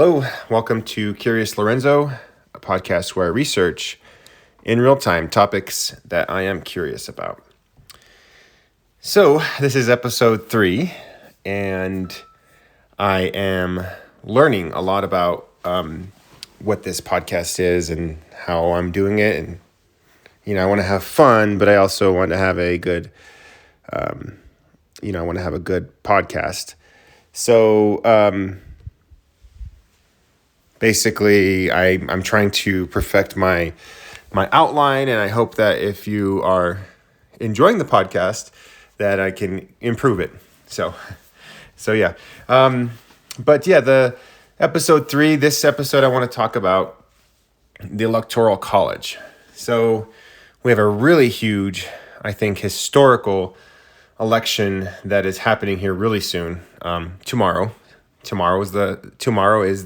Hello, welcome to Curious Lorenzo, a podcast where I research in real time topics that I am curious about. So, this is episode 3, and I am learning a lot about what this podcast is and how I'm doing it. And, I want to have fun, but I also want to have a good, I want to have a good podcast. So, basically, I'm trying to perfect my outline, and I hope that if you are enjoying the podcast, that I can improve it. So yeah. The episode 3. This episode, I want to talk about the Electoral College. So we have a really huge, I think, historical election that is happening here really soon. Tomorrow. Tomorrow is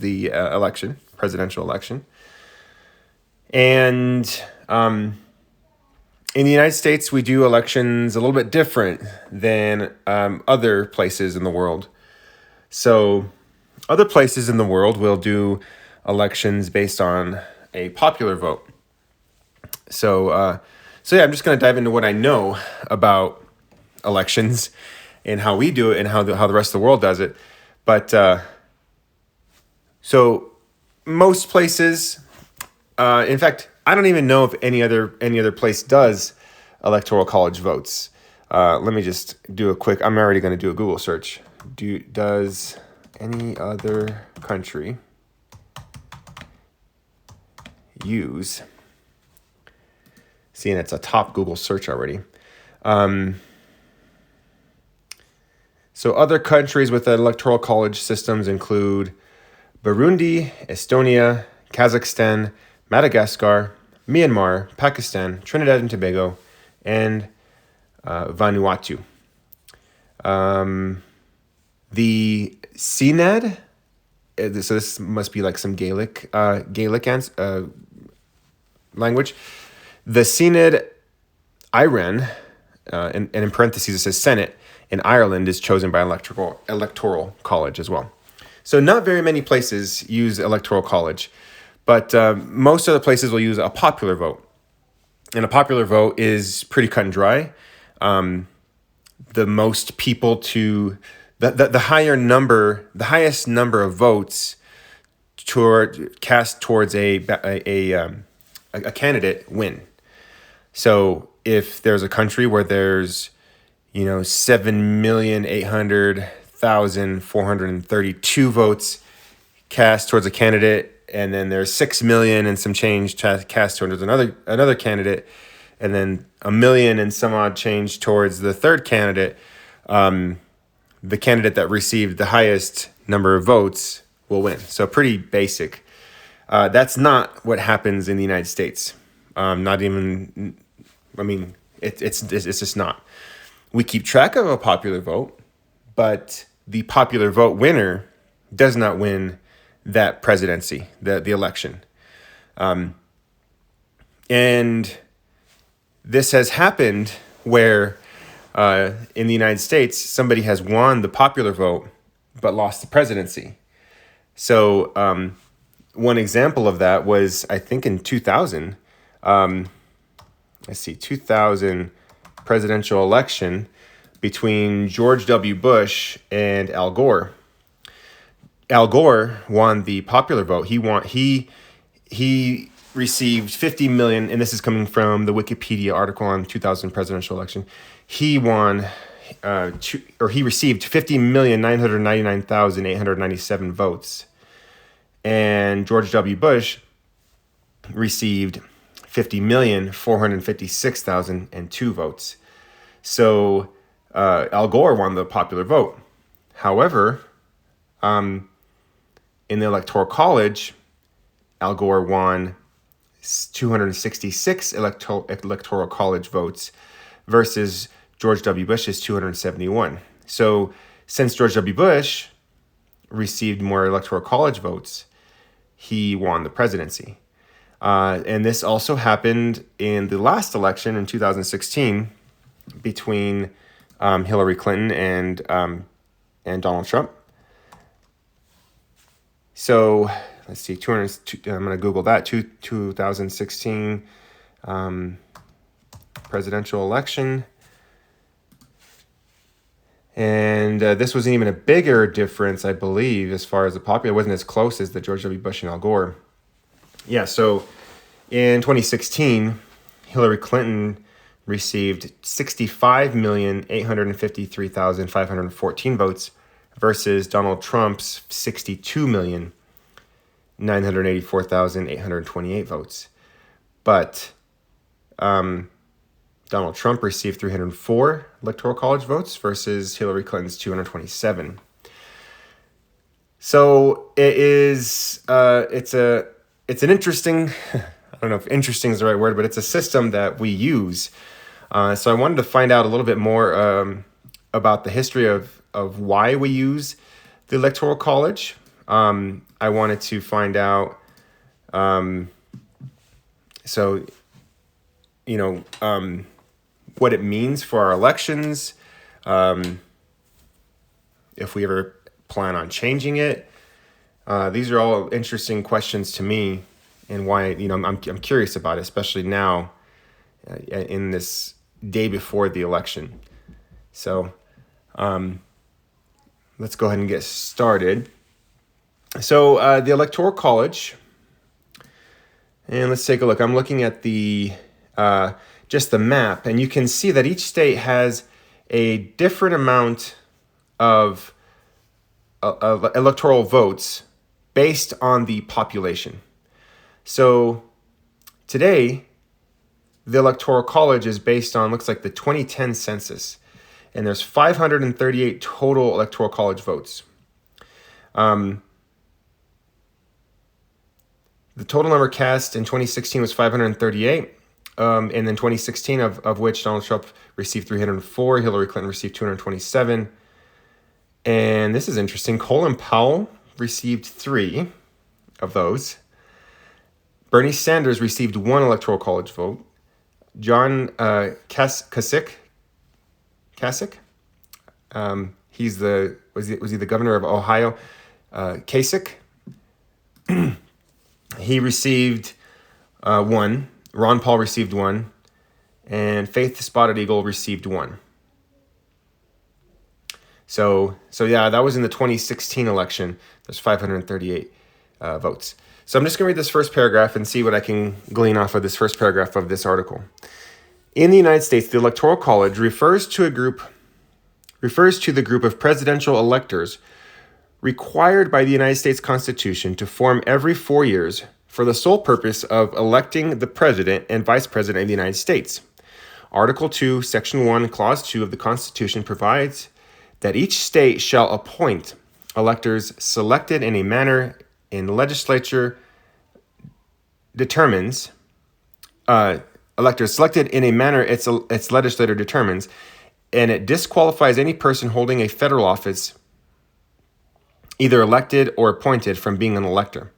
the election, presidential election. And in the United States, we do elections a little bit different than other places in the world. So other places in the world will do elections based on a popular vote. So I'm just going to dive into what I know about elections and how we do it and how the rest of the world does it. But so most places, in fact, I don't even know if any other place does Electoral College votes. Let me just do a quick. I'm already going to do a Google search. Does any other country use? Seeing it's a top Google search already. So other countries with electoral college systems include Burundi, Estonia, Kazakhstan, Madagascar, Myanmar, Pakistan, Trinidad and Tobago, and Vanuatu. The CNED, so this must be like some Gaelic language. The CNED Iran, and in parentheses it says Senate, in Ireland is chosen by electoral college as well. So not very many places use electoral college, but most of the places will use a popular vote. And a popular vote is pretty cut and dry. The most people the highest number of votes cast towards a candidate win. So if there's a country where there's 7,800,432 votes cast towards a candidate, and then there's 6 million and some change cast towards another candidate, and then 1 million and some odd change towards the third candidate, the candidate that received the highest number of votes will win. So pretty basic. That's not what happens in the United States. It's just not. We keep track of a popular vote, but the popular vote winner does not win that presidency, the election. And this has happened where in the United States, somebody has won the popular vote but lost the presidency. So one example of that was, I think, in 2000. 2000 presidential election between George W. Bush and Al Gore. Al Gore won the popular vote. He received 50 million, and this is coming from the Wikipedia article on 2000 presidential election. He won, he received 50,999,897 votes, and George W. Bush received 50,456,002 votes. So Al Gore won the popular vote. However, in the Electoral College, Al Gore won 266 Electoral College votes versus George W. Bush's 271. So since George W. Bush received more Electoral College votes, he won the presidency. And this also happened in the last election in 2016 between Hillary Clinton and Donald Trump. So let's see, I'm going to Google that, 2016 presidential election. And this was even a bigger difference, I believe, as far as the popular. It wasn't as close as the George W. Bush and Al Gore. Yeah, so in 2016, Hillary Clinton received 65,853,514 votes versus Donald Trump's 62,984,828 votes. But Donald Trump received 304 Electoral College votes versus Hillary Clinton's 227. So it's an interesting, I don't know if interesting is the right word, but it's a system that we use. So I wanted to find out a little bit more about the history of why we use the Electoral College. I wanted to find out, what it means for our elections, if we ever plan on changing it. These are all interesting questions to me, and why I'm curious about it, especially now in this day before the election. So let's go ahead and get started. So the Electoral College, and let's take a look. I'm looking at the just the map, and you can see that each state has a different amount of electoral votes based on the population. So today, the Electoral College is based on, looks like, the 2010 census, and there's 538 total Electoral College votes. The total number cast in 2016 was 538. And in 2016, of which Donald Trump received 304, Hillary Clinton received 227. And this is interesting. Colin Powell received 3 of those. Bernie Sanders received 1 Electoral College vote. John Kasich, was he the governor of Ohio? Kasich, he received 1. Ron Paul received 1, and Faith Spotted Eagle received 1. So yeah, that was in the 2016 election. There's 538 votes. So I'm just going to read this first paragraph and see what I can glean off of this first paragraph of this article. In the United States, the Electoral College refers to the group of presidential electors required by the United States Constitution to form every 4 years for the sole purpose of electing the President and Vice President of the United States. Article 2, Section 1, Clause 2 of the Constitution provides that each state shall appoint electors selected in a manner in legislature determines, electors selected in a manner its legislature determines, and it disqualifies any person holding a federal office, either elected or appointed, from being an elector.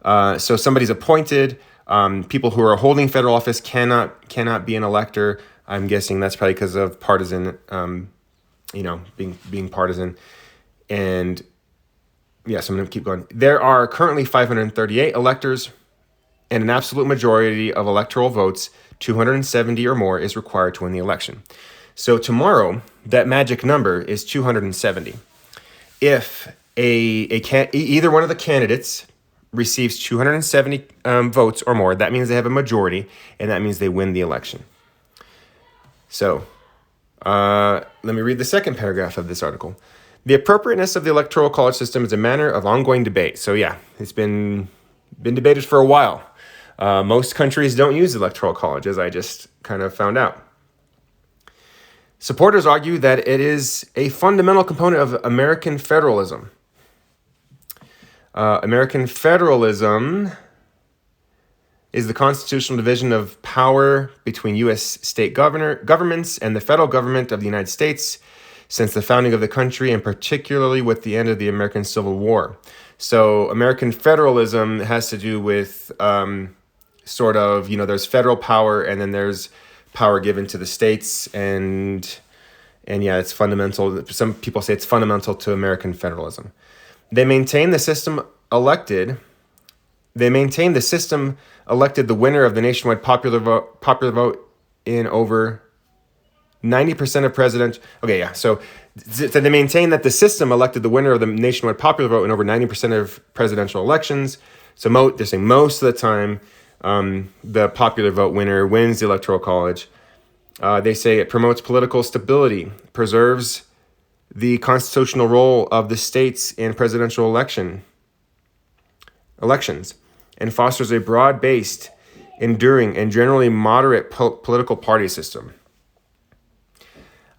So somebody's appointed. People who are holding federal office cannot be an elector. I'm guessing that's probably because of partisan, being partisan. And yes, I'm going to keep going. There are currently 538 electors, and an absolute majority of electoral votes, 270 or more, is required to win the election. So tomorrow, that magic number is 270. If either one of the candidates receives 270 votes or more, that means they have a majority, and that means they win the election. So let me read the second paragraph of this article. The appropriateness of the Electoral College system is a matter of ongoing debate. So yeah, it's been debated for a while. Most countries don't use the Electoral College, as I just kind of found out. Supporters argue that it is a fundamental component of American federalism. American federalism is the constitutional division of power between U.S. state governments and the federal government of the United States since the founding of the country, and particularly with the end of the American Civil War. So American federalism has to do with there's federal power, and then there's power given to the states, and yeah, it's fundamental. Some people say it's fundamental to American federalism. They maintain the system they maintain the system elected the winner of the nationwide popular vote in over 90% of president. Okay, yeah. So they maintain that the system elected the winner of the nationwide popular vote in over 90% of presidential elections. So they're saying most of the time, the popular vote winner wins the Electoral College. They say it promotes political stability, preserves the constitutional role of the states in presidential elections, and fosters a broad-based, enduring, and generally moderate political party system.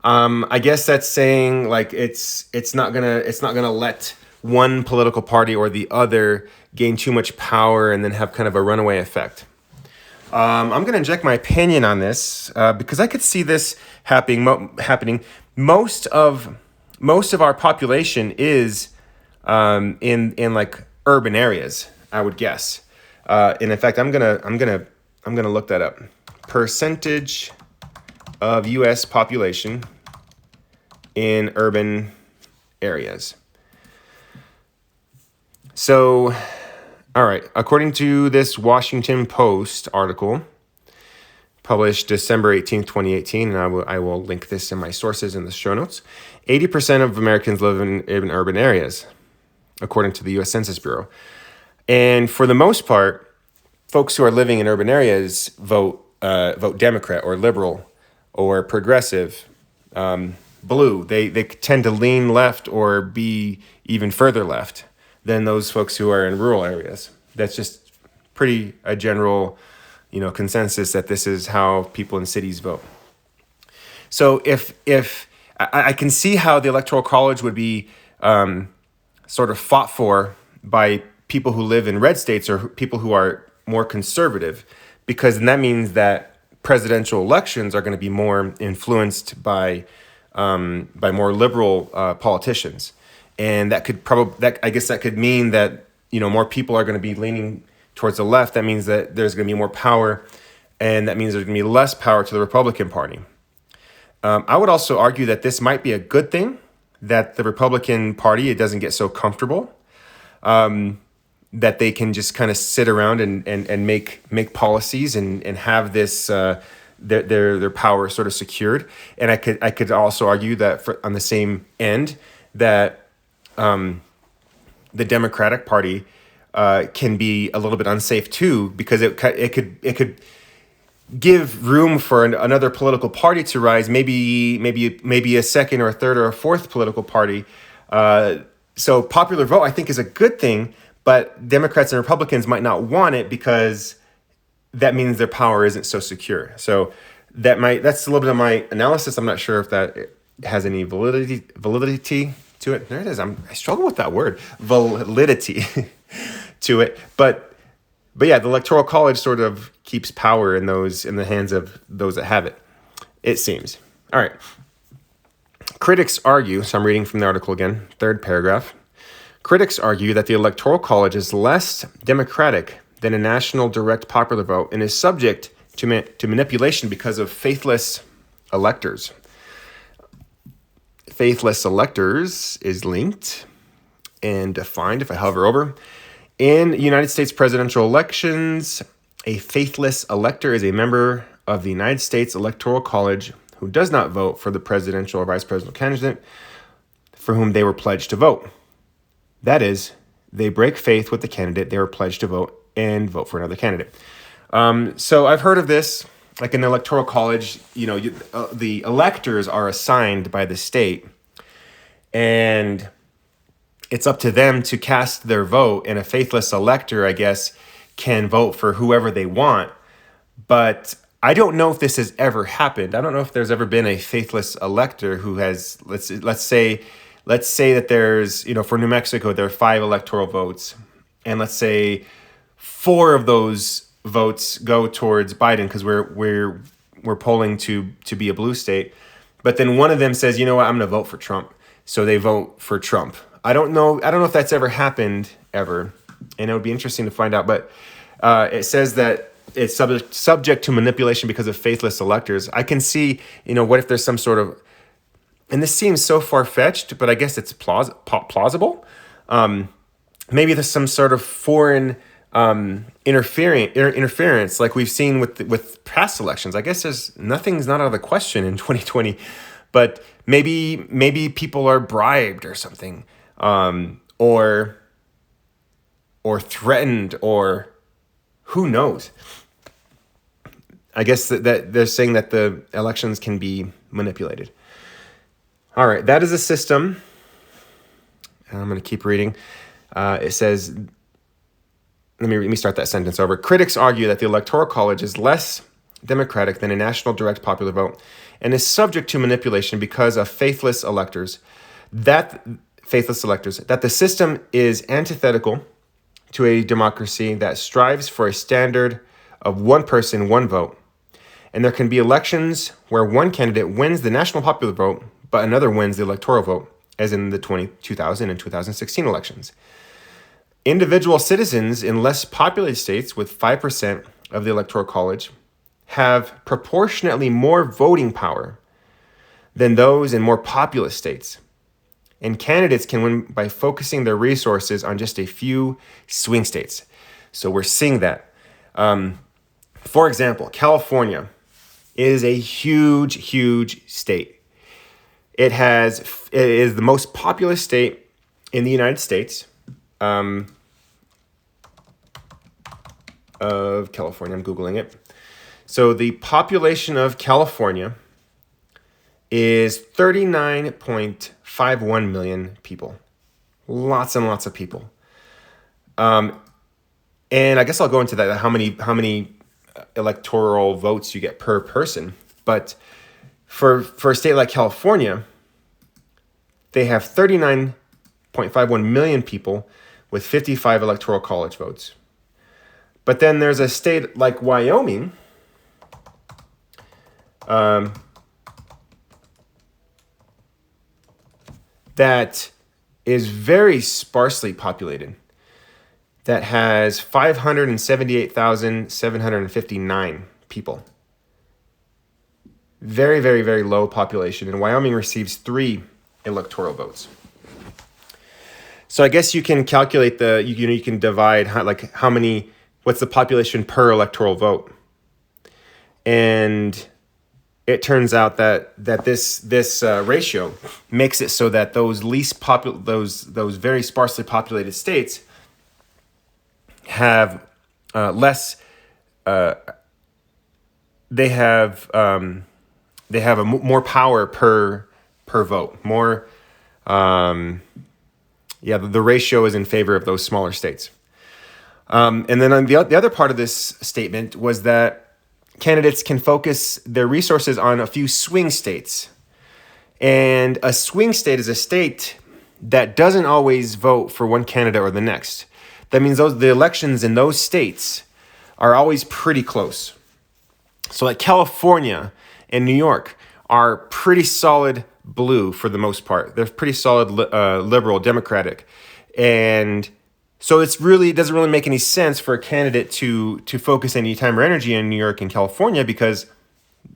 I guess that's saying like it's not gonna let one political party or the other gain too much power and then have kind of a runaway effect. I'm gonna inject my opinion on this because I could see this happening. Most of our population is in like urban areas, I would guess. And in fact, I'm gonna look that up. Percentage of U.S. population in urban areas. So, all right, according to this Washington Post article, published December 18th, 2018, and I will link this in my sources in the show notes, 80% of Americans live in urban areas, according to the U.S. Census Bureau. And for the most part, folks who are living in urban areas vote Democrat or liberal or progressive, blue. They tend to lean left or be even further left than those folks who are in rural areas. That's just pretty a general, consensus that this is how people in cities vote. So if I can see how the Electoral College would be sort of fought for by people who live in red states or people who are more conservative, because then that means that presidential elections are going to be more influenced by more liberal politicians, and that could mean that more people are going to be leaning towards the left. That means that there's going to be more power, and that means there's going to be less power to the Republican Party. I would also argue that this might be a good thing, that the Republican Party, it doesn't get so comfortable, that they can just kind of sit around and make policies and have this their power sort of secured. And I could also argue that on the same end that the Democratic Party can be a little bit unsafe too, because it could give room for another political party to rise, maybe a second or a third or a fourth political party. So popular vote, I think, is a good thing, but Democrats and Republicans might not want it because that means their power isn't so secure. So that's a little bit of my analysis. I'm not sure if that has any validity to it. There it is. I struggle with that word, validity to it. But yeah, the Electoral College sort of keeps power in the hands of those that have it, it seems. All right. Critics argue, so I'm reading from the article again, third paragraph. Critics argue that the Electoral College is less democratic than a national direct popular vote and is subject to manipulation because of faithless electors. Faithless electors is linked and defined, if I hover over. In United States presidential elections, a faithless elector is a member of the United States Electoral College who does not vote for the presidential or vice presidential candidate for whom they were pledged to vote. That is, they break faith with the candidate they were pledged to vote and vote for another candidate. So I've heard of this, like in the Electoral College, the electors are assigned by the state, and it's up to them to cast their vote, and a faithless elector, I guess, can vote for whoever they want. But I don't know if this has ever happened. I don't know if there's ever been a faithless elector who has, let's say that there's, for New Mexico, there are 5 electoral votes, and let's say 4 of those votes go towards Biden because we're polling to be a blue state, but then one of them says, I'm going to vote for Trump, so they vote for Trump. I don't know if that's ever happened ever, and it would be interesting to find out. But it says that it's subject to manipulation because of faithless electors. I can see, what if there's some sort of, and this seems so far-fetched, but I guess it's plausible, maybe there's some sort of foreign interference like we've seen with past elections. I guess nothing's not out of the question in 2020, but maybe people are bribed or something, or threatened, or who knows. I guess that they're saying that the elections can be manipulated. All right, that is a system. I'm going to keep reading. It says, let me start that sentence over. Critics argue that the Electoral College is less democratic than a national direct popular vote and is subject to manipulation because of faithless electors. That the system is antithetical to a democracy that strives for a standard of one person, one vote. And there can be elections where one candidate wins the national popular vote, but another wins the electoral vote, as in the 2000 and 2016 elections. Individual citizens in less populated states with 5% of the Electoral College have proportionately more voting power than those in more populous states. And candidates can win by focusing their resources on just a few swing states. So we're seeing that. For example, California is a huge, huge state. It is the most populous state in the United States. Of California, I'm Googling it. So the population of California is 39.51 million people. Lots and lots of people. And I guess I'll go into that, how many electoral votes you get per person. But for a state like California, they have 39.51 million people with 55 Electoral College votes. But then there's a state like Wyoming, that is very sparsely populated, that has 578,759 people. Very, very, very low population. And Wyoming receives 3 electoral votes. So I guess you can calculate you can divide what's the population per electoral vote. And it turns out that this ratio makes it so that those those very sparsely populated states have less. They have more power per vote. More. The ratio is in favor of those smaller states. And then on the other part of this statement was that candidates can focus their resources on a few swing states. And a swing state is a state that doesn't always vote for one candidate or the next. That means the elections in those states are always pretty close. So like California and New York are pretty solid blue for the most part. They're pretty solid liberal, democratic. And so it doesn't really make any sense for a candidate to focus any time or energy in New York and California, because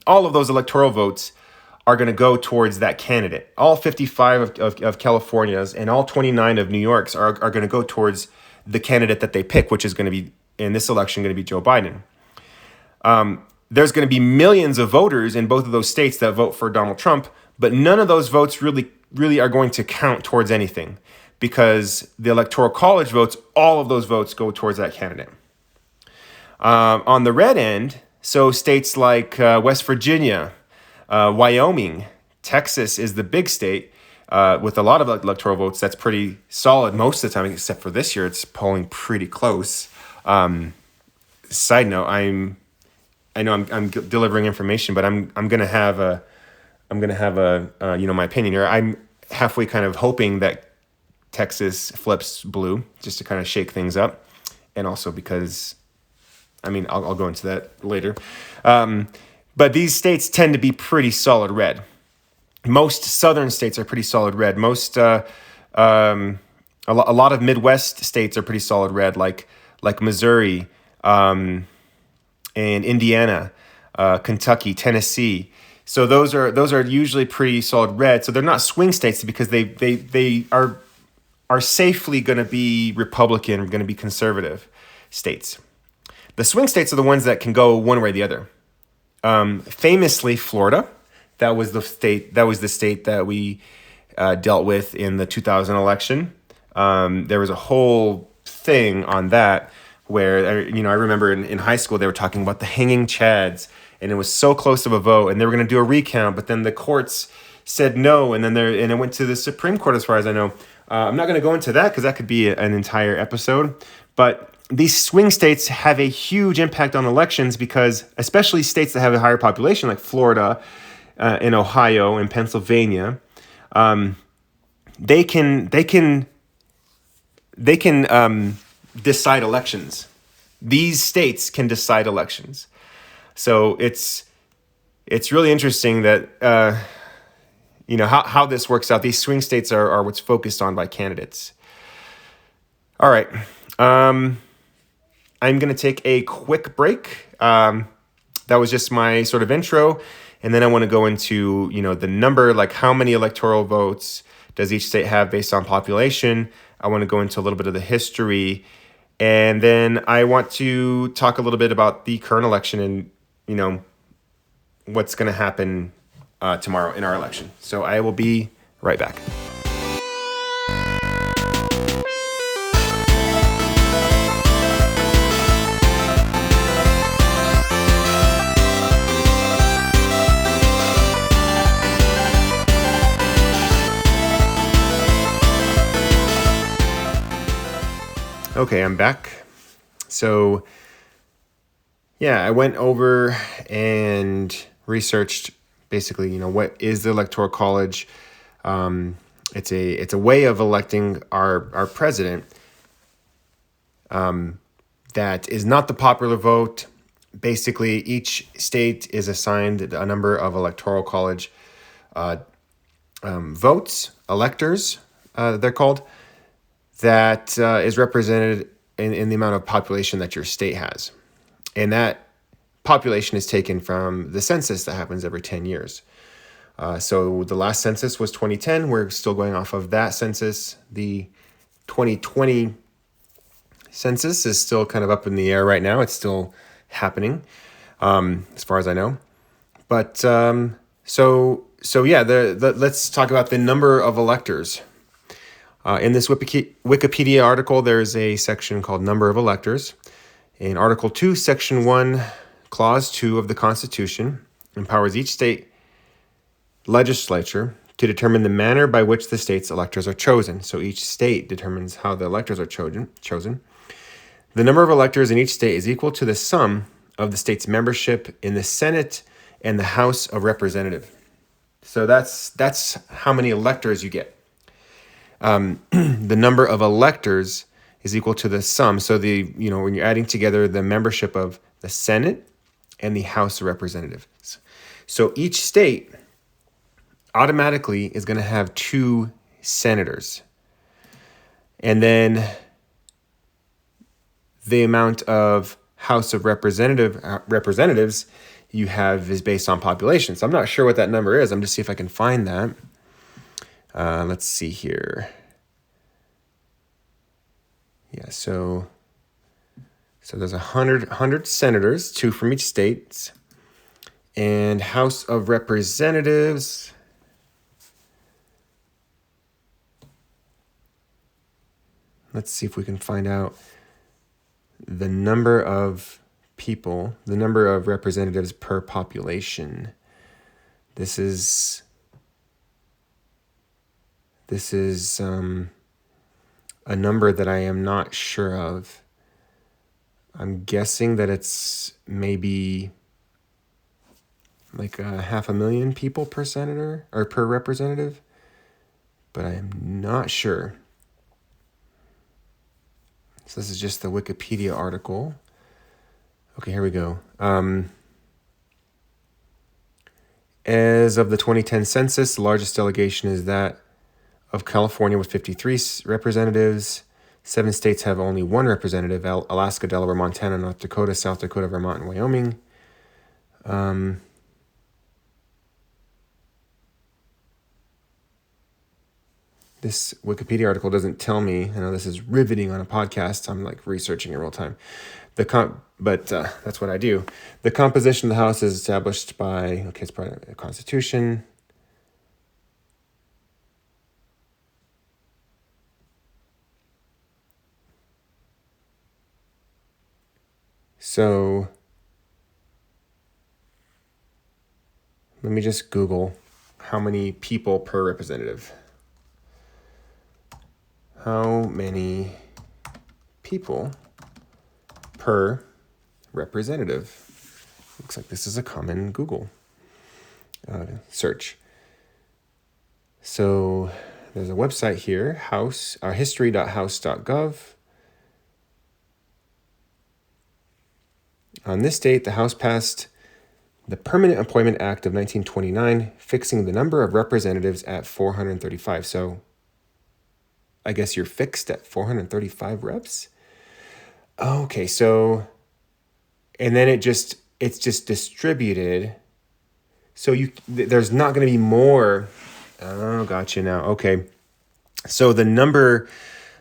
all of those electoral votes are going to go towards that candidate. All 55 of California's and all 29 of New York's are going to go towards the candidate that they pick, which is going to be, in this election, going to be Joe Biden. There's going to be millions of voters in both of those states that vote for Donald Trump, but none of those votes really are going to count towards anything, because the Electoral College votes, all of those votes go towards that candidate. On the red end, so states like West Virginia, Wyoming, Texas is the big state with a lot of electoral votes. That's pretty solid most of the time, except for this year. It's polling pretty close. Side note, I know I'm delivering information, but I'm gonna have my opinion here. I'm halfway kind of hoping that Texas flips blue just to kind of shake things up, and also because, I'll go into that later. But these states tend to be pretty solid red. Most southern states are pretty solid red. Most a lot of Midwest states are pretty solid red, like Missouri, and Indiana, Kentucky, Tennessee. So those are usually pretty solid red. So they're not swing states because they are are safely going to be Republican, going to be conservative states. The swing states are the ones that can go one way or the other. Famously, Florida, that was the state that we dealt with in the 2000 election. There was a whole thing on that where, I remember in high school they were talking about the hanging chads, and it was so close of a vote, and they were going to do a recount, but then the courts said no, and then it went to the Supreme Court, as far as I know. I'm not going to go into that because that could be an entire episode, but these swing states have a huge impact on elections because, especially states that have a higher population, like Florida, and Ohio and Pennsylvania, they can decide elections. These states can decide elections. So it's really interesting that how this works out. These swing states are what's focused on by candidates. All right. I'm going to take a quick break. That was just my sort of intro. And then I want to go into, the number, like how many electoral votes does each state have based on population. I want to go into a little bit of the history. And then I want to talk a little bit about the current election and, what's going to happen tomorrow in our election. So I will be right back. Okay, I'm back. So, I went over and researched basically, what is the Electoral College? It's a way of electing our president that is not the popular vote. Basically, each state is assigned a number of Electoral College votes, electors, they're called, that is represented in the amount of population that your state has. And that population is taken from the census that happens every 10 years. So the last census was 2010. We're still going off of that census. The 2020 census is still kind of up in the air right now. It's still happening, as far as I know. But let's talk about the number of electors. In this Wikipedia article, there's a section called Number of Electors. In Article 2, Section 1, Clause 2 of the Constitution empowers each state legislature to determine the manner by which the state's electors are chosen. So each state determines how the electors are chosen. The number of electors in each state is equal to the sum of the state's membership in the Senate and the House of Representatives. So that's how many electors you get. The number of electors is equal to the sum. So when you're adding together the membership of the Senate and the House of Representatives. So each state automatically is going to have 2 senators. And then the amount of House of Representatives you have is based on population. So I'm not sure what that number is. I'm just see if I can find that. Let's see here. Yeah, so there's 100 senators, 2 from each state, and House of Representatives. Let's see if we can find out the number of people, the number of representatives per population. This is a number that I am not sure of. I'm guessing that it's maybe like 500,000 people per senator or per representative, but I am not sure. So this is just the Wikipedia article. Okay, here we go. As of the 2010 census, the largest delegation is that of California with 53 representatives. 7 states have only 1 representative: Alaska, Delaware, Montana, North Dakota, South Dakota, Vermont, and Wyoming. this Wikipedia article doesn't tell me. I know this is riveting on a podcast. I'm like researching in real time. But that's what I do. The composition of the House is established by, it's part of the Constitution. So let me just Google how many people per representative. How many people per representative? Looks like this is a common Google search. So there's a website here, history.house.gov. On this date, the House passed the Permanent Appointment Act of 1929, fixing the number of representatives at 435. So I guess you're fixed at 435 reps? Okay, so, and then it's just distributed. So there's not going to be more. Oh, gotcha now. Okay. So the number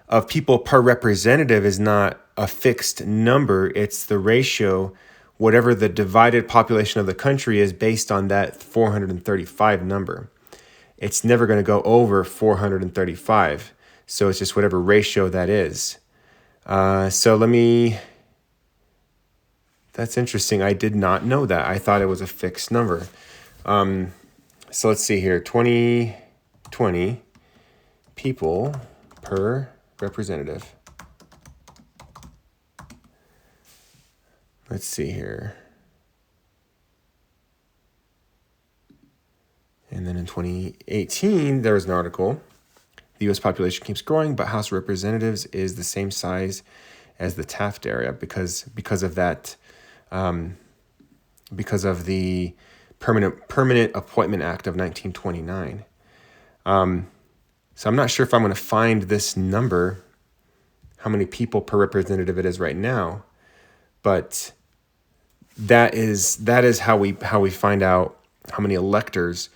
of people per representative is not a fixed number. It's the ratio, whatever the divided population of the country is based on that 435 number. It's never going to go over 435. So it's just whatever ratio that is. That's interesting. I did not know that. I thought it was a fixed number. So let's see here, 20 people per representative. Let's see here. And then in 2018, there was an article. The U.S. population keeps growing, but House of Representatives is the same size as the Taft area because of that, because of the Permanent Appointment Act of 1929. So I'm not sure if I'm going to find this number, how many people per representative it is right now, but that is how we find out how many electors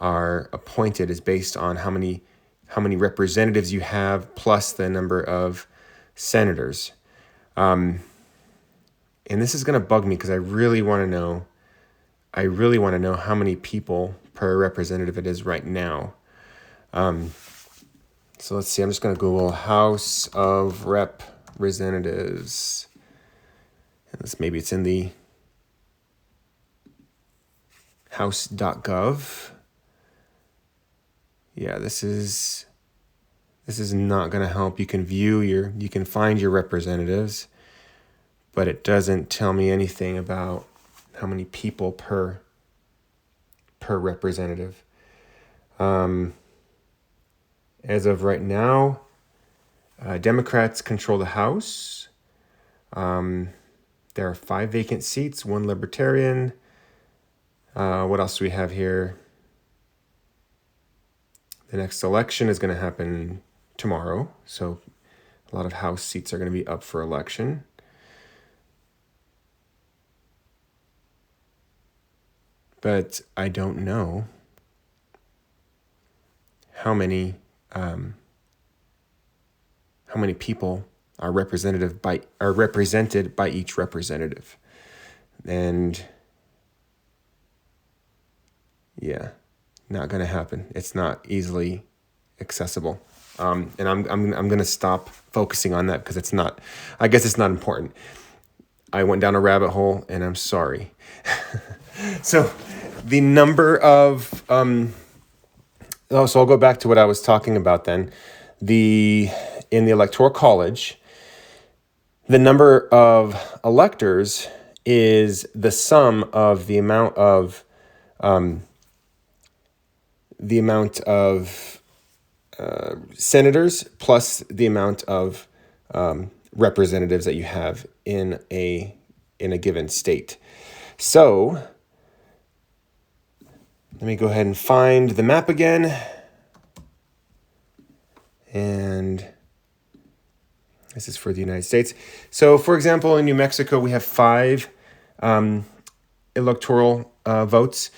are appointed is based on how many representatives you have plus the number of senators. And this is going to bug me because I really want to know how many people per representative it is right now. So let's see, I'm just going to Google House of Representatives. Maybe it's in the house.gov. Yeah, this is not going to help. You can you can find your representatives, but it doesn't tell me anything about how many people per representative. As of right now, Democrats control the House. There are 5 vacant seats, 1 Libertarian. What else do we have here? The next election is going to happen tomorrow, so a lot of House seats are going to be up for election. But I don't know how many people are represented by each representative, and yeah, not going to happen. It's not easily accessible, and I'm going to stop focusing on that because I guess it's not important. I went down a rabbit hole, and I'm sorry. So the number of so I'll go back to what I was talking about then. In the Electoral College, the number of electors is the sum of the amount of senators plus the amount of representatives that you have in a given state. So let me go ahead and find the map again. And this is for the United States. So, for example, in New Mexico, we have 5 electoral votes.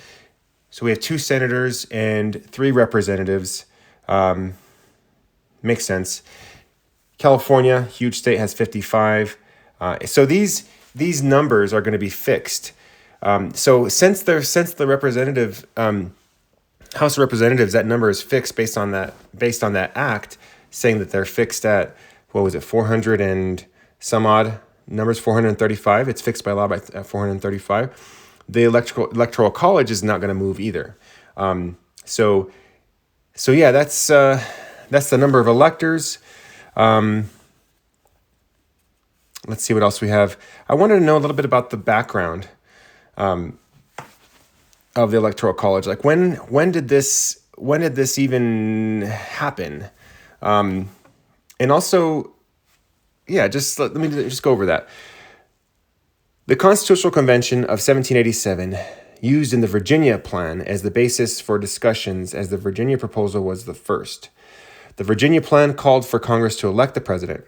So we have 2 senators and 3 representatives. Makes sense. California, huge state, has 55. So these numbers are going to be fixed. So since the representative House of Representatives, that number is fixed based on that act, saying that they're fixed at, what was it, 400 and some odd numbers, 435. It's fixed by law by 435. The Electoral College is not going to move either. So yeah, that's the number of electors. Let's see what else we have. I wanted to know a little bit about the background of the Electoral College. Like when did this even happen? And also, yeah, just let me just go over that. The Constitutional Convention of 1787 used in the Virginia Plan as the basis for discussions, as the Virginia proposal was the first. The Virginia Plan called for Congress to elect the president.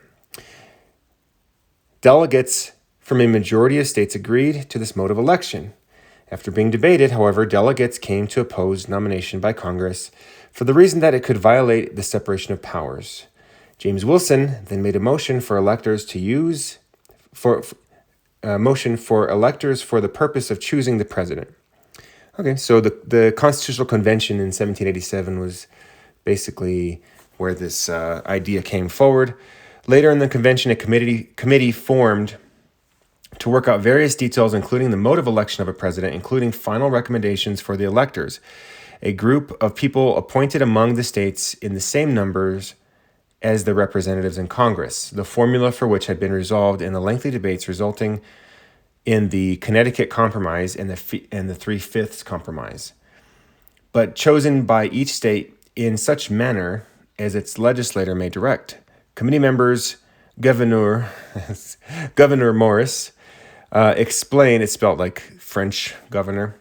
Delegates from a majority of states agreed to this mode of election. After being debated, however, delegates came to oppose nomination by Congress for the reason that it could violate the separation of powers. James Wilson then made a motion for electors for the purpose of choosing the president. Okay, so the Constitutional Convention in 1787 was basically where this idea came forward. Later in the convention, a committee formed to work out various details, including the mode of election of a president, including final recommendations for the electors. A group of people appointed among the states in the same numbers as the representatives in Congress, the formula for which had been resolved in the lengthy debates resulting in the Connecticut Compromise and the 3/5 Compromise, but chosen by each state in such manner as its legislator may direct. Committee members, Governor Morris, explained, it's spelled like French governor,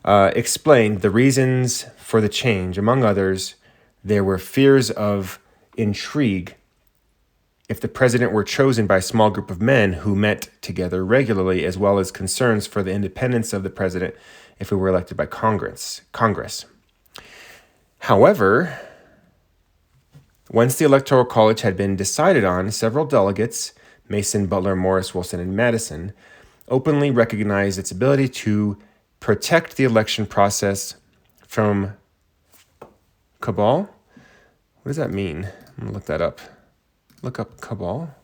explained the reasons for the change. Among others, there were fears of intrigue if the president were chosen by a small group of men who met together regularly, as well as concerns for the independence of the president if he were elected by Congress. However, once the Electoral College had been decided on, several delegates, Mason, Butler, Morris, Wilson, and Madison, openly recognized its ability to protect the election process from cabal. What does that mean? I'm going to look that up. Look up cabal.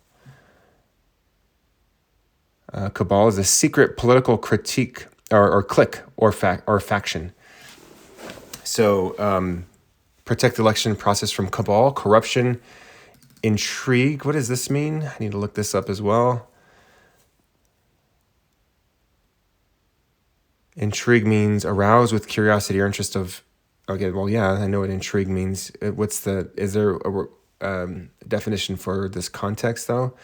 Cabal is a secret political critique or clique or faction. So protect the election process from cabal, corruption, intrigue. What does this mean? I need to look this up as well. Intrigue means arouse with curiosity or interest of. Okay, well, yeah, I know what intrigue means. Is there a definition for this context though?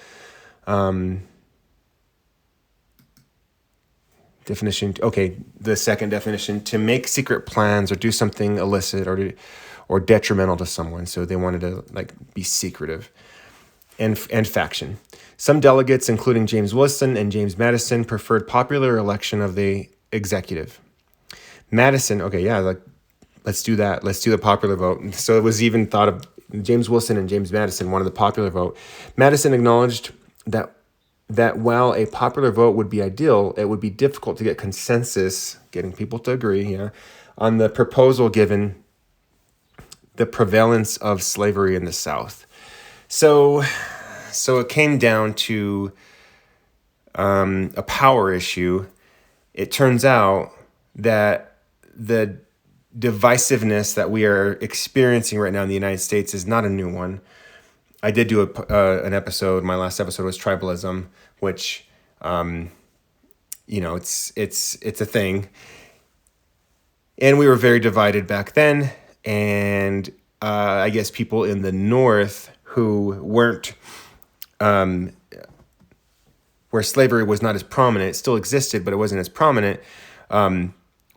Definition. Okay, the second definition: to make secret plans or do something illicit or detrimental to someone. So they wanted to be secretive. And faction. Some delegates, including James Wilson and James Madison, preferred popular election of the executive. Madison, okay, yeah, let's do that. Let's do the popular vote. So it was even thought of James Wilson and James Madison wanted the popular vote. Madison acknowledged that while a popular vote would be ideal, it would be difficult to get consensus, getting people to agree, on the proposal given the prevalence of slavery in the South. So it came down to a power issue. It turns out that the divisiveness that we are experiencing right now in the United States is not a new one. I did do an episode. My last episode was tribalism, which, it's a thing. And we were very divided back then. And I guess people in the North who weren't, where slavery was not as prominent, it still existed, but it wasn't as prominent,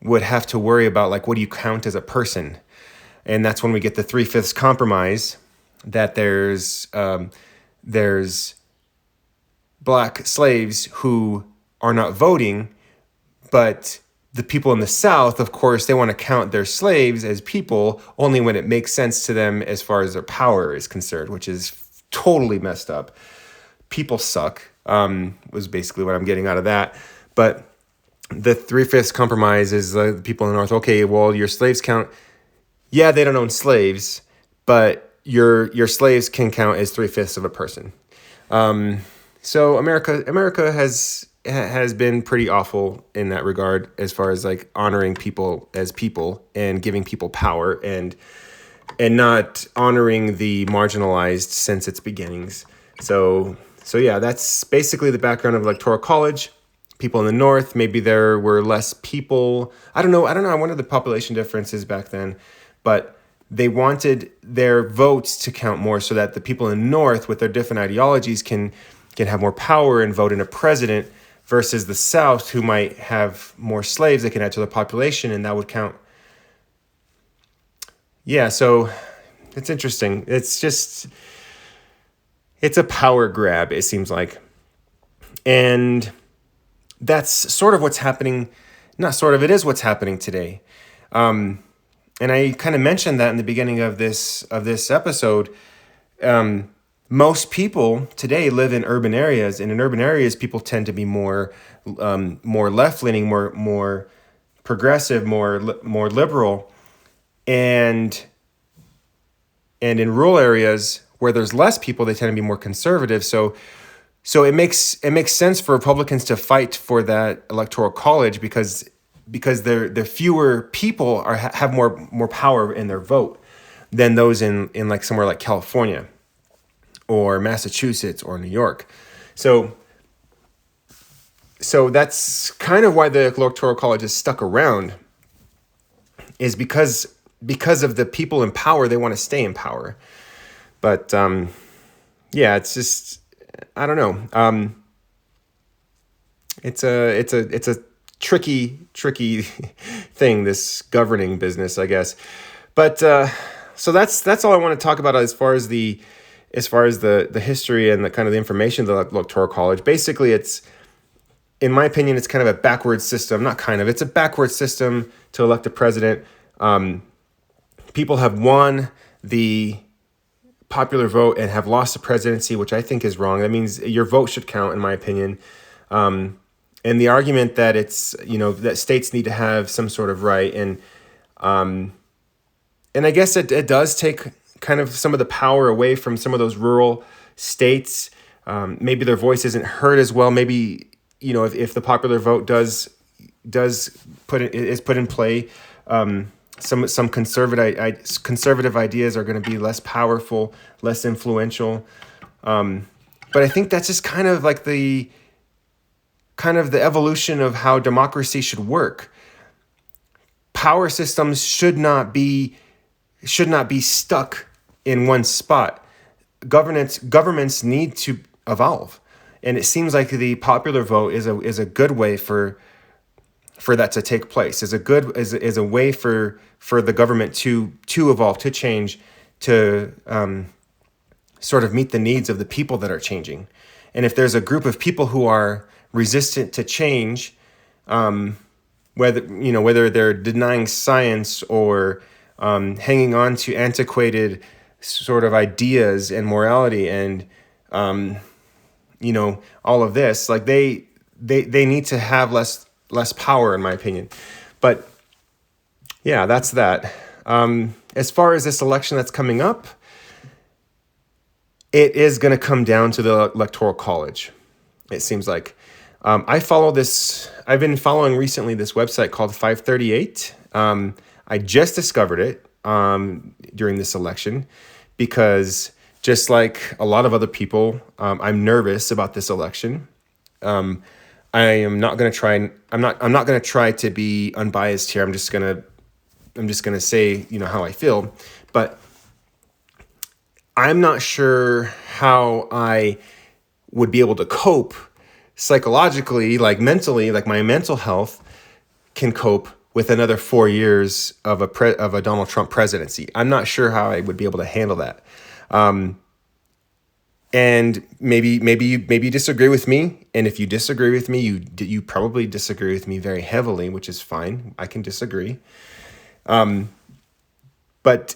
would have to worry about what do you count as a person? And that's when we get the 3/5 Compromise, that there's black slaves who are not voting, but the people in the South, of course, they want to count their slaves as people only when it makes sense to them as far as their power is concerned, which is totally messed up. People suck, was basically what I'm getting out of that. But the 3/5 compromise is the people in the North. Okay, well, your slaves count. Yeah, they don't own slaves, but your slaves can count as 3/5 of a person. So America has been pretty awful in that regard, as far as like honoring people as people and giving people power, and not honoring the marginalized since its beginnings. So yeah, that's basically the background of Electoral College. People in the North, maybe there were less people. I don't know. I wonder the population differences back then, but they wanted their votes to count more so that the people in the North with their different ideologies can have more power and vote in a president, versus the South, who might have more slaves they can add to the population, and that would count. Yeah, so it's interesting. It's a power grab, it seems like. And that's sort of what's happening. Not sort of, it is what's happening today. And I kind of mentioned that in the beginning of this episode. Most people today live in urban areas, and in urban areas, people tend to be more left-leaning, more progressive, more liberal, and in rural areas where there's less people, they tend to be more conservative. So it makes sense for Republicans to fight for that Electoral College, because the fewer people have more power in their vote than those in like somewhere like California or Massachusetts or New York. So that's kind of why the Electoral College is stuck around, is because of the people in power. They want to stay in power. But yeah, it's just, I don't know. It's a tricky thing, this governing business, I guess. But so that's all I want to talk about as far as the history and the kind of the information of the Electoral College. Basically, it's, in my opinion, it's kind of a backwards system. Not kind of, it's a backwards system to elect a president. People have won the popular vote and have lost the presidency, which I think is wrong. That means your vote should count, in my opinion. And the argument that it's, that states need to have some sort of right, and I guess it does take kind of some of the power away from some of those rural states. Maybe their voice isn't heard as well. Maybe, if the popular vote is put in play, some conservative ideas are going to be less powerful, less influential. But I think that's just kind of like the evolution of how democracy should work. Power systems should not be stuck in one spot. Governments need to evolve, and it seems like the popular vote is a good way for that to take place. Is a way for the government to evolve, to change, to sort of meet the needs of the people that are changing. And if there's a group of people who are resistant to change, whether they're denying science or hanging on to antiquated sort of ideas and morality and all of this, like they need to have less power, in my opinion. But yeah, that's that. As far as this election that's coming up, it is going to come down to the Electoral College, it seems like. I've been following recently this website called 538. I just discovered it during this election because, just like a lot of other people, I'm nervous about this election. I'm not going to try to be unbiased here. I'm just going to say, how I feel, but I'm not sure how I would be able to cope psychologically, like mentally, like my mental health can cope with another 4 years of a Donald Trump presidency. I'm not sure how I would be able to handle that. And maybe you disagree with me, and if you disagree with me, you probably disagree with me very heavily, which is fine. I can disagree. But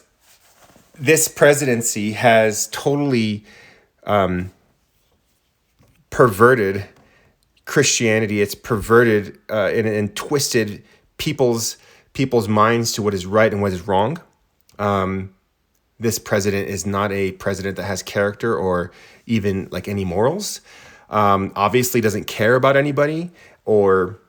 this presidency has totally perverted Christianity. It's perverted and twisted people's minds to what is right and what is wrong. This president is not a president that has character or even like any morals. Obviously doesn't care about anybody or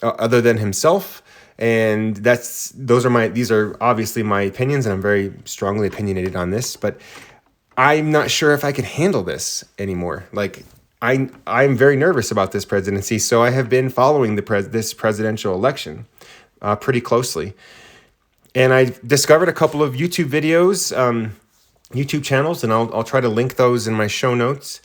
other than himself. And these are obviously my opinions, and I'm very strongly opinionated on this, but I'm not sure if I can handle this anymore. Like I'm very nervous about this presidency. So I have been following this presidential election pretty closely. And I discovered a couple of YouTube videos, YouTube channels, and I'll try to link those in my show notes.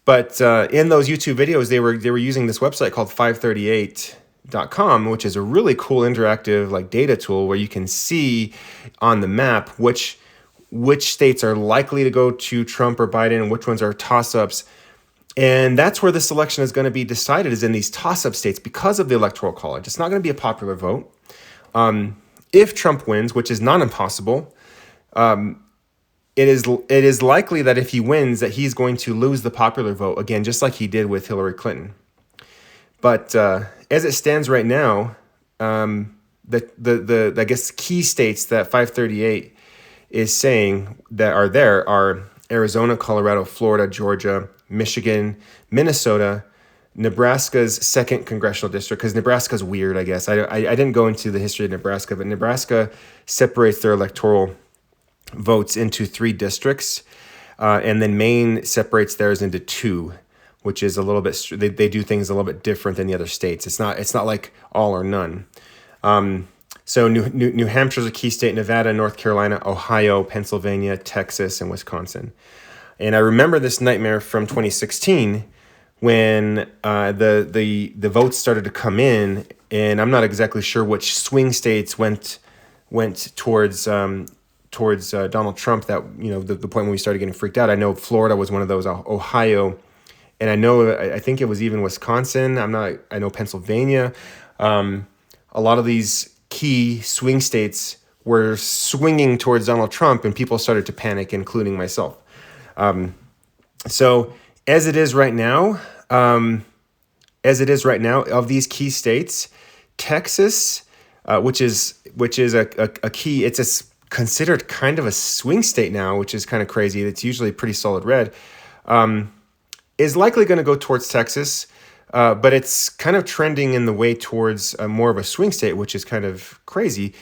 But in those YouTube videos, they were using this website called 538.com, which is a really cool interactive like data tool where you can see on the map which states are likely to go to Trump or Biden and which ones are toss-ups. And that's where this election is going to be decided, is in these toss-up states because of the Electoral College. It's not going to be a popular vote. If Trump wins, which is not impossible, it is likely that if he wins, that he's going to lose the popular vote again, just like he did with Hillary Clinton. But as it stands right now, the I guess key states that 538 is saying that are there are Arizona, Colorado, Florida, Georgia, Michigan, Minnesota, Nebraska's 2nd congressional district, because Nebraska's weird, I guess. I didn't go into the history of Nebraska, but Nebraska separates their electoral votes into 3 districts, and then Maine separates theirs into 2, which is a little bit. They do things a little bit different than the other states. It's not like all or none. So New Hampshire's a key state, Nevada, North Carolina, Ohio, Pennsylvania, Texas, and Wisconsin. And I remember this nightmare from 2016 when the votes started to come in, and I'm not exactly sure which swing states went towards Donald Trump. That the point when we started getting freaked out. I know Florida was one of those, Ohio, and I think it was even Wisconsin. I know Pennsylvania. A lot of these key swing states were swinging towards Donald Trump, and people started to panic, including myself. So as it is right now, of these key states, Texas, which is a key, it's considered kind of a swing state now, which is kind of crazy. It's usually pretty solid red, is likely going to go towards Texas, but it's kind of trending in the way towards more of a swing state, which is kind of crazy.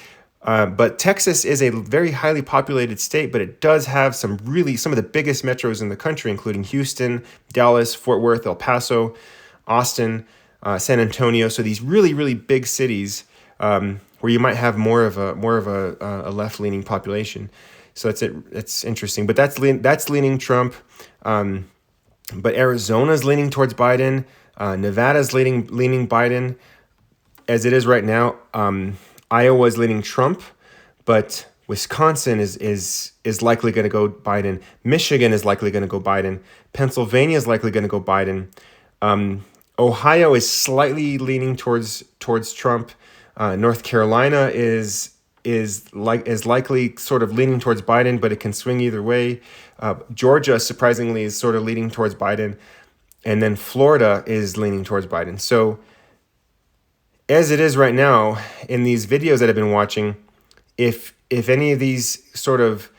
But Texas is a very highly populated state, but it does have some of the biggest metros in the country, including Houston, Dallas, Fort Worth, El Paso, Austin, San Antonio. So these really, really big cities where you might have more of a left-leaning population. So it's interesting, but that's leaning Trump. But Arizona's leaning towards Biden. Nevada's leaning Biden. As it is right now, Iowa is leaning Trump, but Wisconsin is likely going to go Biden. Michigan is likely going to go Biden. Pennsylvania is likely going to go Biden. Ohio is slightly leaning towards Trump. North Carolina is likely sort of leaning towards Biden, but it can swing either way. Georgia, surprisingly, is sort of leaning towards Biden, and then Florida is leaning towards Biden. So as it is right now, in these videos that I've been watching, if any of these sort of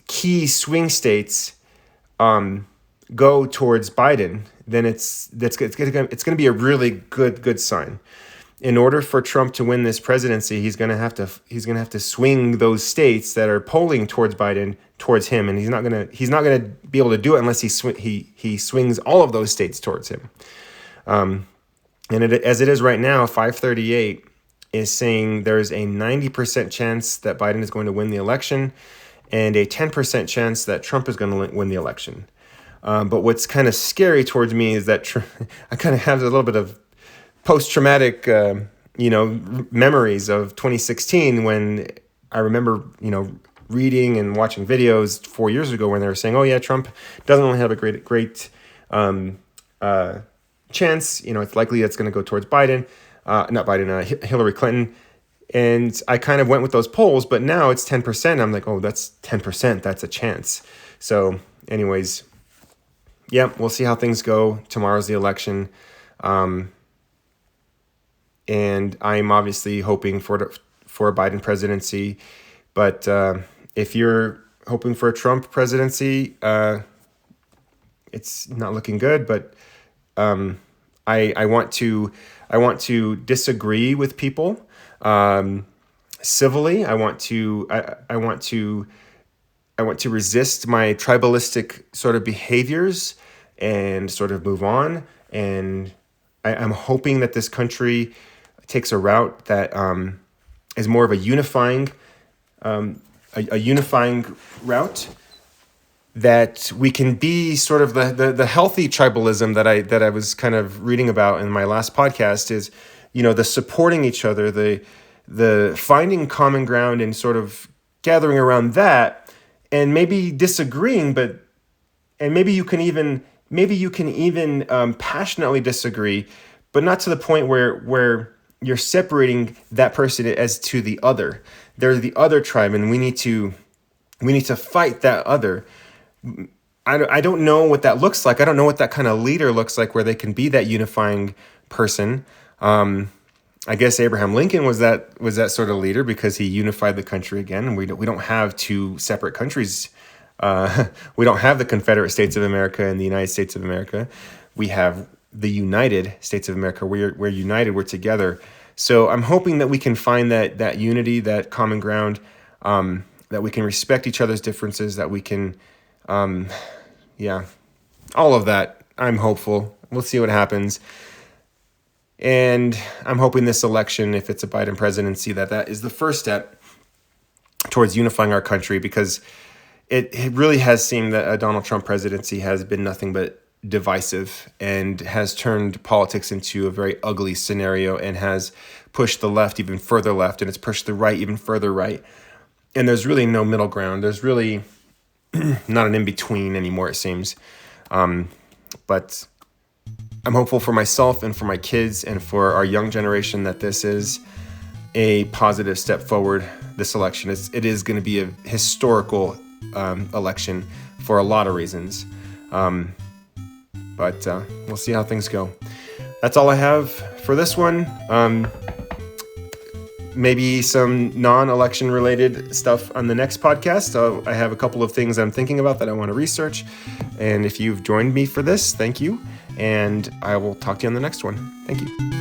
key swing states go towards Biden, then it's going to be a really good sign. In order for Trump to win this presidency, he's going to have to swing those states that are polling towards Biden towards him, and he's not going to be able to do it unless he swings all of those states towards him. As it is right now, 538 is saying there's a 90% chance that Biden is going to win the election and a 10% chance that Trump is going to win the election. But what's kind of scary towards me is that I kind of have a little bit of post-traumatic, memories of 2016 when I remember, reading and watching videos 4 years ago when they were saying, oh yeah, Trump doesn't really have a great chance. It's likely it's going to go towards Hillary Clinton. And I kind of went with those polls, but now it's 10%. I'm like, oh, that's 10%. That's a chance. So anyways, yeah, we'll see how things go. Tomorrow's the election. And I'm obviously hoping for a Biden presidency. But if you're hoping for a Trump presidency, it's not looking good. But I want to disagree with people civilly. I want to resist my tribalistic sort of behaviors and sort of move on. And I'm hoping that this country takes a route that is more of a unifying route, that we can be sort of the healthy tribalism that I was kind of reading about in my last podcast is, the supporting each other, the finding common ground and sort of gathering around that, and maybe disagreeing, and maybe you can even passionately disagree, but not to the point where you're separating that person as to the other. They're the other tribe, and we need to fight that other. I don't know what that looks like. I don't know what that kind of leader looks like, where they can be that unifying person. I guess Abraham Lincoln was that sort of leader, because he unified the country again. And we don't have two separate countries. We don't have the Confederate States of America and the United States of America. We have the United States of America. We're united. We're together. So I'm hoping that we can find that unity, that common ground, that we can respect each other's differences, that we can, all of that. I'm hopeful. We'll see what happens. And I'm hoping this election, if it's a Biden presidency, that is the first step towards unifying our country, because it really has seemed that a Donald Trump presidency has been nothing but divisive and has turned politics into a very ugly scenario, and has pushed the left even further left, and it's pushed the right even further right. And there's really no middle ground. There's really not an in-between anymore, it seems. But I'm hopeful for myself and for my kids and for our young generation that this is a positive step forward, this election. It is going to be a historical election for a lot of reasons. But we'll see how things go. That's all I have for this one. Maybe some non-election related stuff on the next podcast. I have a couple of things I'm thinking about that I want to research. And if you've joined me for this, thank you. And I will talk to you on the next one. Thank you.